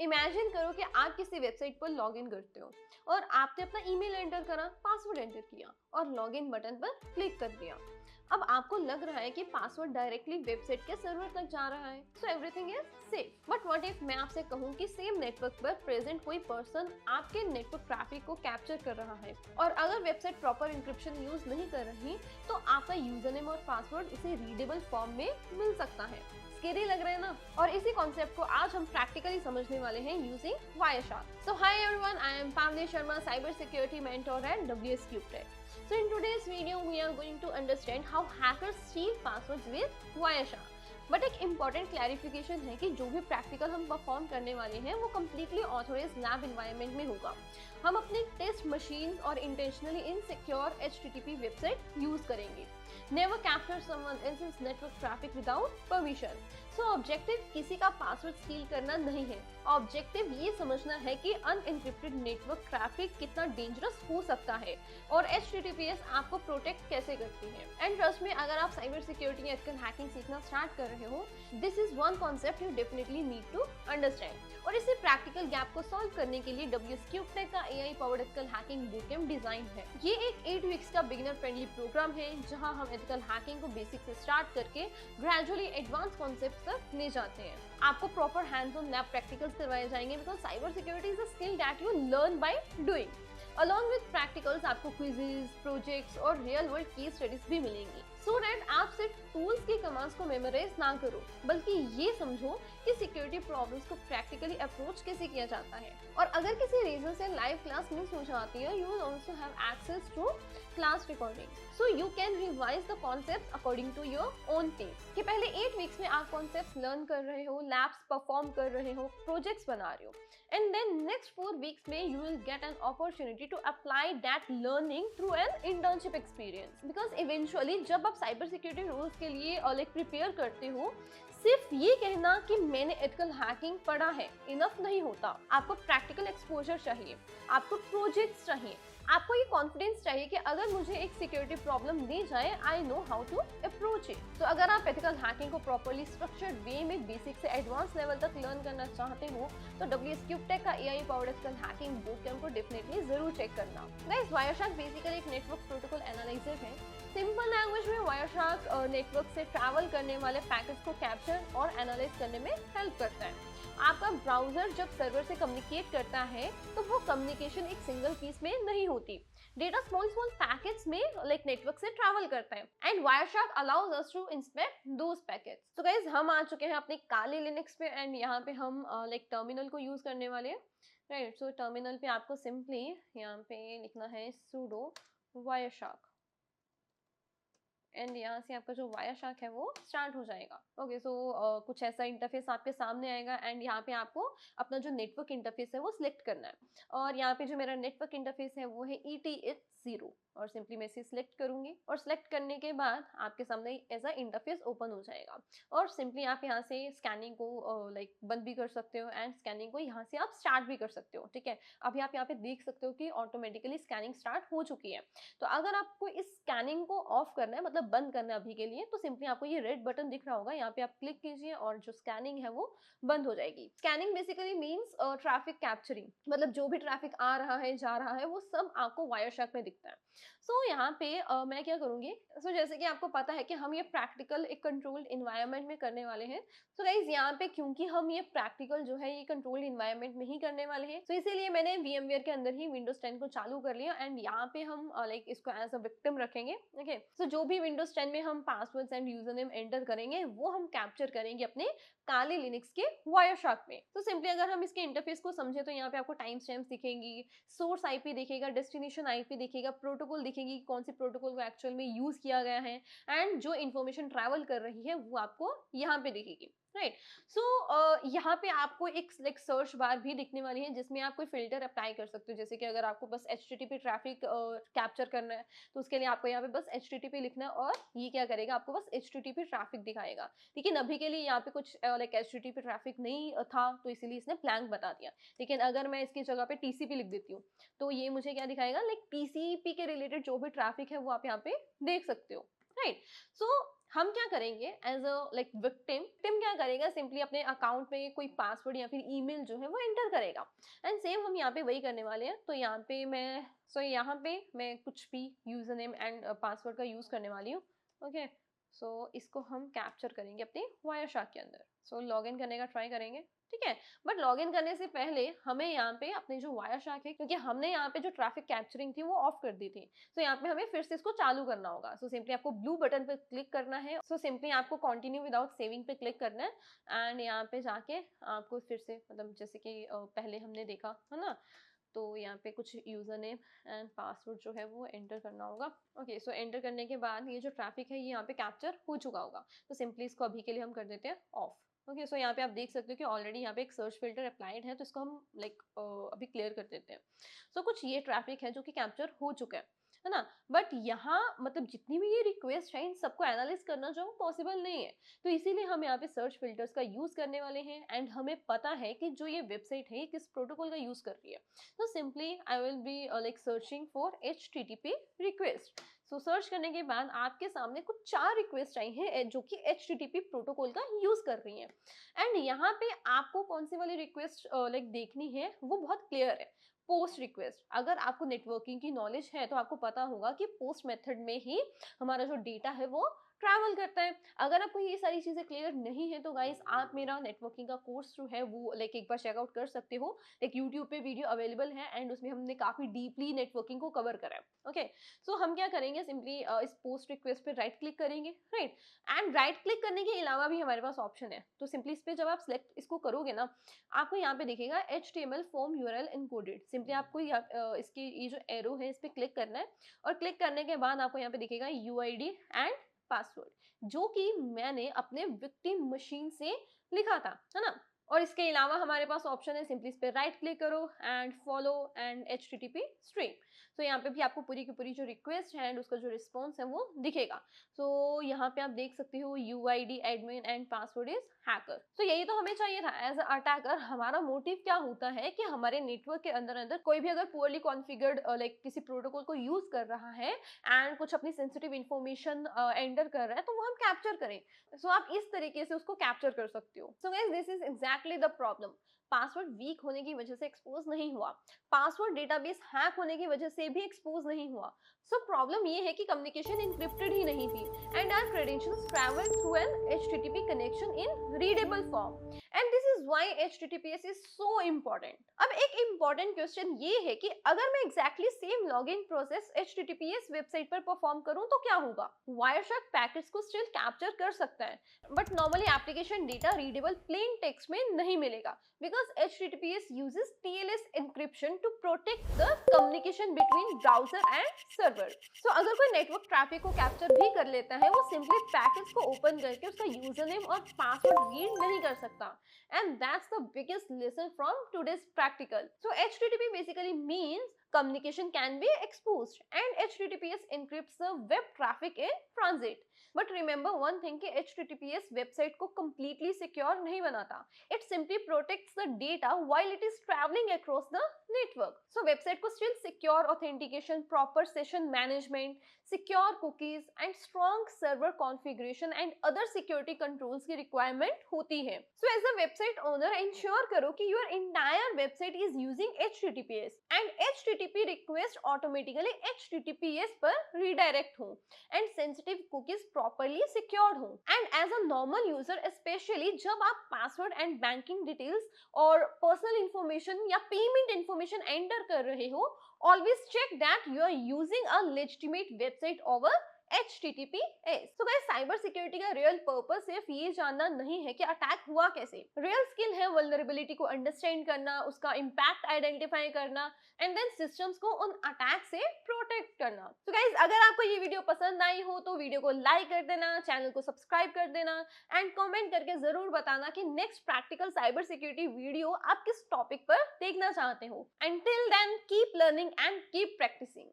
Imagine करो कि आप किसी वेबसाइट पर लॉगिन करते हो और आपने अपना ईमेल एंटर करा, पासवर्ड एंटर किया और लॉगिन बटन पर क्लिक कर दिया। अब आपको लग रहा है कि पासवर्ड डायरेक्टली वेबसाइट के सर्वर तक जा रहा है, so everything is safe. But what if मैं आपसे कहूँ कि सेम नेटवर्क पर प्रेजेंट कोई पर्सन आपके नेटवर्क ट्रैफिक को कैप्चर कर रहा है और अगर वेबसाइट प्रॉपर इंक्रिप्शन यूज नहीं कर रही तो आपका यूजर नेम और पासवर्ड इसे रीडेबल फॉर्म में मिल सकता है। स्केरी लग रहा है ना? और इसी कॉन्सेप्ट को आज हम प्रैक्टिकली समझने वाले हैं using Wireshark. So hi everyone, I am पावनी Sharma, cyber security mentor at WSCubeTech. So in today's video we are going to understand how hackers steal passwords with Wireshark. But एक इम्पॉर्टेंट क्लैरिफिकेशन है कि जो भी practical हम perform करने वाले हैं वो कम्प्लीटली ऑथोराइज्ड लैब एनवायरनमेंट में होगा। हम अपनी टेस्ट मशीन और intentionally insecure HTTP website use करेंगे। Never capture someone else's network traffic without permission. So objective किसी का पासवर्ड स्टील करना नहीं है, ऑब्जेक्टिव ये समझना है कि अनएन्क्रिप्टेड नेटवर्क ट्रैफिक कितना डेंजरस हो सकता है और HTTPS आपको प्रोटेक्ट कैसे करती है। एंड ट्रस्ट में, अगर आप साइबर सिक्योरिटी या एथिकल हैकिंग सीखना स्टार्ट कर रहे हो, this is one concept you definitely need to understand. और इसी प्रैक्टिकल गैप को सॉल्व करने के लिए WSCubeTech का AI powered ethical hacking bootcamp design है। ये एक 8 वीक्स का बिगिनर फ्रेंडली प्रोग्राम है जहां हम एथिकल हैकिंग को बेसिक से स्टार्ट करके ग्रेजुअली एडवांस कॉन्सेप्ट्स तक ले जाते हैं। आपको proper hands on lab practicals करवाए जाएंगे because cyber security is a skill that you learn by doing. Along with practicals आपको क्विजेस, प्रोजेक्ट्स और रियल वर्ल्ड केस स्टडीज भी मिलेंगी, सो दैट आप सिर्फ टूल्स की कमांड्स को मेमोराइज ना करो बल्कि ये समझो कि सिक्योरिटी प्रॉब्लम्स को प्रैक्टिकली अप्रोच कैसे किया जाता है। और अगर किसी रीजन से लाइव क्लास मिस हो जाती है, you will also have access to class recording, so you can revise the concepts according to your own pace. कि पहले 8 वीक्स में आप कॉन्सेप्ट्स लर्न कर रहे हो, लैब्स परफॉर्म कर रहे हो, प्रोजेक्ट्स बना रहे हो, एंड देन नेक्स्ट 4 वीक्स में you will get an opportunity to apply that learning through an internship experience. Because eventually जब आप साइबर सिक्योरिटी रोल्स के लिए लाइक प्रिपेयर करते हो, सिर्फ ये कहना कि मैंने एथिकल हैकिंग पढ़ा है इनफ नहीं होता। आपको प्रैक्टिकल एक्सपोजर चाहिए, आपको प्रोजेक्ट्स चाहिए, आपको ये कॉन्फिडेंस चाहिए कि अगर मुझे एक सिक्योरिटी प्रॉब्लम दी जाए, I know how to approach it. तो अगर आप एथिकल हैकिंग को प्रॉपर्ली स्ट्रक्चर्ड वे में बेसिक से एडवांस लेवल तक लर्न करना चाहते हो तो WSCubeTech का AI powered ethical hacking bootcamp को डेफिनेटली जरूर चेक करना। गाइस, वायरशार्क बेसिकली एक नेटवर्क प्रोटोकॉल एनालाइजर है। सिंपल लैंग्वेज में वायरशार्क नेटवर्क से ट्रैवल करने वाले पैकेट्स को कैप्चर और एनालाइज करने में हेल्प करता है। आपका ब्राउजर जब सर्वर से कम्युनिकेट करता है तो वो कम्युनिकेशन एक सिंगल पीस में नहीं होती, डेटा स्मॉल स्मॉल पैकेट्स में लाइक नेटवर्क से ट्रैवल करता है and Wireshark allows us to inspect those packets. तो गाइस, हम आ चुके हैं अपने काली लिनक्स पे एंड यहाँ पे हम लाइक टर्मिनल को यूज करने वाले हैं, राइट। सो टर्मिनल पे आपको सिंपली यहाँ पे लिखना है sudo wireshark एंड यहाँ से आपका जो वायरशार्क है वो स्टार्ट हो जाएगा। ओके, सो कुछ ऐसा इंटरफेस आपके सामने आएगा एंड यहाँ पे आपको अपना जो नेटवर्क इंटरफेस है वो सिलेक्ट करना है। और यहाँ पे जो मेरा नेटवर्क इंटरफेस है वो है ET0 और सिंपली मैं इसे सिलेक्ट करूंगी और सिलेक्ट करने के बाद आपके सामने ऐसा इंटरफेस ओपन हो जाएगा। और सिंपली आप यहाँ से स्कैनिंग को लाइक बंद भी कर सकते हो एंड स्कैनिंग को यहाँ से आप स्टार्ट भी कर सकते हो, ठीक है। अभी आप यहाँ पे देख सकते हो कि ऑटोमेटिकली स्कैनिंग स्टार्ट हो चुकी है। तो अगर आपको इस स्कैनिंग को ऑफ करना है, मतलब बंद करना है अभी के लिए, तो सिंपली आपको ये रेड बटन दिख रहा होगा, यहाँ पे आप क्लिक कीजिए और जो स्कैनिंग है वो बंद हो जाएगी। Scanning basically means traffic capturing, मतलब जो भी ट्रैफिक आ रहा है जा रहा है वो सब आपको वायरशार्क में दिखता है। सो यहाँ पे मैं क्या करूंगी, जैसे कि आपको पता है कि हम ये प्रैक्टिकल एक कंट्रोल्ड इन्वायरमेंट में करने वाले हैं। सो गाइज, यहाँ पे क्योंकि हम ये प्रैक्टिकल जो है ये कंट्रोल्ड इन्वायरमेंट में ही करने वाले हैं, तो इसीलिए मैंने VMware के अंदर ही Windows 10 को चालू कर लिया एंड यहाँ पे हम लाइक इसको एज अ विक्टिम रखेंगे। ओके, सो जो भी Windows 10 में हम passwords and user name enter करेंगे वो हम कैप्चर करेंगे अपने काले लिनक्स के वायरशार्क में। तो सिंपली अगर हम इसके इंटरफेस को समझे तो यहाँ पे आपको टाइम स्टैम्प्स दिखेंगी, सोर्स IP दिखेगा, डेस्टिनेशन IP दिखेगा, प्रोटोकॉल दिखेगी, कौन सी प्रोटोकॉल को एक्चुअल में यूज किया गया है एंड जो इन्फॉर्मेशन ट्रैवल कर रही है वो आपको यहाँ पे दिखेगी, राइट। सो यहाँ पे आपको एक लाइक सर्च बार भी दिखने वाली है जिसमें आप कोई फिल्टर अप्लाई कर सकते हो। जैसे कि अगर आपको बस HTTP ट्रैफिक कैप्चर करना है तो उसके लिए आपको यहाँ पे बस HTTP लिखना है और ये क्या करेगा, आपको बस HTTP ट्रैफिक दिखाएगा। लेकिन अभी के लिए यहाँ पे कुछ लाइक HTTP ट्रैफिक नहीं था तो इसीलिए इसने ब्लैंक बता दिया। लेकिन अगर मैं इसकी जगह पे TCP लिख देती हूँ तो ये मुझे क्या दिखाएगा, लाइक TCP के रिलेटेड जो भी ट्रैफिक है वो आप यहाँ पे देख सकते हो, राइट। सो हम क्या करेंगे एज अ लाइक विक्टिम क्या करेगा, सिंपली अपने अकाउंट में कोई पासवर्ड या फिर ईमेल जो है वो एंटर करेगा। एंड सेम हम यहाँ पे वही करने वाले हैं। तो यहाँ पे मैं यहाँ पे मैं कुछ भी यूजर नेम एंड पासवर्ड का यूज करने वाली हूँ। ओके, सो इसको हम कैप्चर करेंगे अपने वायरशार्क के अंदर। सो लॉगिन करने का ट्राई करेंगे, ठीक है। बट लॉगिन करने से पहले हमें यहाँ पे अपने जो वायरशार्क है, क्योंकि हमने यहाँ पे जो ट्रैफिक कैप्चरिंग थी वो ऑफ कर दी थी, तो यहाँ पे हमें फिर से इसको चालू करना होगा। सो सिंपली आपको ब्लू बटन पे क्लिक करना है। सो सिंपली आपको कंटिन्यू विदाउट सेविंग पे क्लिक करना है एंड यहाँ पे जाके आपको फिर से मतलब जैसे कि पहले हमने देखा है ना, तो यहाँ पे कुछ यूजर नेम एंड पासवर्ड जो है वो एंटर करना होगा। ओके, सो एंटर करने के बाद ये जो ट्रैफिक है ये यहाँ पे कैप्चर हो चुका होगा। तो सिंपली इसको अभी के लिए हम कर देते हैं ऑफ। ओके, सो यहाँ पे आप देख सकते हो कि ऑलरेडी यहाँ पे एक सर्च फिल्टर अप्लाइड है, तो इसको हम लाइक अभी क्लियर कर देते हैं। सो कुछ ये ट्रैफिक है जो कि कैप्चर हो चुका है ना। बट यहाँ मतलब जितनी भी ये रिक्वेस्ट है इन सबको एनालाइज करना जो पॉसिबल नहीं है, तो इसीलिए हम यहाँ पे सर्च फिल्टर्स का यूज करने वाले हैं। एंड हमें पता है कि जो ये वेबसाइट है किस प्रोटोकॉल का यूज कर रही है। तो simply I will be like searching for HTTP request. So search करने के बाद आपके सामने कुछ 4 रिक्वेस्ट आई हैं जो कि HTTP प्रोटोकॉल का यूज कर रही हैं। एंड यहाँ पे आपको कौन सी वाली रिक्वेस्ट लाइक देखनी है वो बहुत क्लियर है, पोस्ट रिक्वेस्ट। अगर आपको नेटवर्किंग की नॉलेज है तो आपको पता होगा कि पोस्ट मेथड में ही हमारा जो डेटा है वो ट्रैवल करता है। अगर आपको ये सारी चीजें क्लियर नहीं है तो गाइस आप मेरा नेटवर्किंग का कोर्स जो है वो लाइक एक बार चेकआउट कर सकते हो। एक यूट्यूब पे वीडियो अवेलेबल है एंड उसमें हमने काफी डीपली नेटवर्किंग को कवर करा है। ओके, सो हम क्या करेंगे, सिंपली इस पोस्ट रिक्वेस्ट पे राइट क्लिक करेंगे, राइट। एंड राइट क्लिक करने के अलावा भी हमारे पास ऑप्शन है। तो सिंपली इस पे जब आप सिलेक्ट इसको करोगे ना, आपको यहाँ पे दिखेगा HTML form URL encoded। Simply आपको इसकी ये जो एरो है इस पे क्लिक करना है और क्लिक करने के बाद आपको यहाँ पे दिखेगा UID एंड पासवर्ड, जो कि मैंने अपने विक्टिम मशीन से लिखा था, है ना। और इसके अलावा हमारे पास ऑप्शन है, सिंपली इस पे राइट क्लिक करो and follow and HTTP stream. तो यहाँ पे भी आपको पूरी की पूरी जो रिक्वेस्ट है एंड उसका जो रिस्पॉन्स है वो दिखेगा। तो यहाँ पे आप देख सकते हो UID admin and password is hacker. तो यही तो हमें चाहिए था एज अ अटैकर। हमारा मोटिव क्या होता है कि हमारे नेटवर्क के अंदर अंदर कोई भी अगर पुअरली कॉन्फ़िगर्ड लाइक किसी प्रोटोकॉल को यूज कर रहा है एंड कुछ अपनी सेंसिटिव इन्फॉर्मेशन एंटर कर रहा है, तो वो हम कैप्चर करें। सो आप इस तरीके से उसको कैप्चर कर सकते हो। So guys this is exactly the problem. Password weak होने की वजह से एक्सपोज नहीं हुआ, पासवर्ड डेटाबेस हैक होने की वजह से भी एक्सपोज नहीं हुआ। सो प्रॉब्लम ये है कि कम्युनिकेशन इनक्रिप्टेड ही नहीं थी and our credentials travel through an HTTP connection in readable form and this is why HTTPS is so important. अब एक इम्पोर्टेंट क्वेश्चन ये है कि अगर मैं exactly same login process HTTPS website पर परफॉर्म करूं तो क्या होगा। वायरशार्क पैकेट्स को स्टिल कैप्चर कर सकता है but normally application data readable plain text में नहीं मिलेगा because HTTPS uses TLS encryption to protect the communication between browser and server. So अगर कोई नेटवर्क ट्रैफिक को कैप्चर भी कर लेता है, वो सिंपली पैकेट्स को ओपन करके उसका यूजर नेम और पासवर्ड रीड नहीं कर सकता। And that's the biggest lesson from today's practical. So HTTP basically means communication can be exposed and HTTPS encrypts the web traffic in transit. But remember one thing कि HTTPS website को completely secure नहीं बनाता. It simply protects the data while it is traveling across the network. So website को still secure authentication, proper session management, secure cookies and strong server configuration and other security controls की requirement होती है. So as a website owner, ensure करो कि your entire website is using HTTPS and HTTP request automatically HTTPS पर redirect हो and sensitive cookies properly secured हो। And as a normal user, especially जब आप password and banking details और personal information या payment information enter कर रहे हो, always check that you are using a legitimate website over HTTPS। तो guys cyber security का रियल पर्पस सिर्फ ये जानना नहीं है कि अटैक हुआ कैसे। रियल स्किल है वल्नरेबिलिटी को अंडरस्टैंड करना, उसका इम्पैक्ट आइडेंटिफाई करना एंड देन सिस्टम्स को उन अटैक से प्रोटेक्ट करना। तो गाइस अगर आपको ये वीडियो पसंद आई हो तो वीडियो को लाइक कर देना, चैनल को सब्सक्राइब कर देना एंड कमेंट करके जरूर बताना कि next practical cyber security video आप किस टॉपिक पर देखना चाहते हो। Until then, keep learning and keep practicing.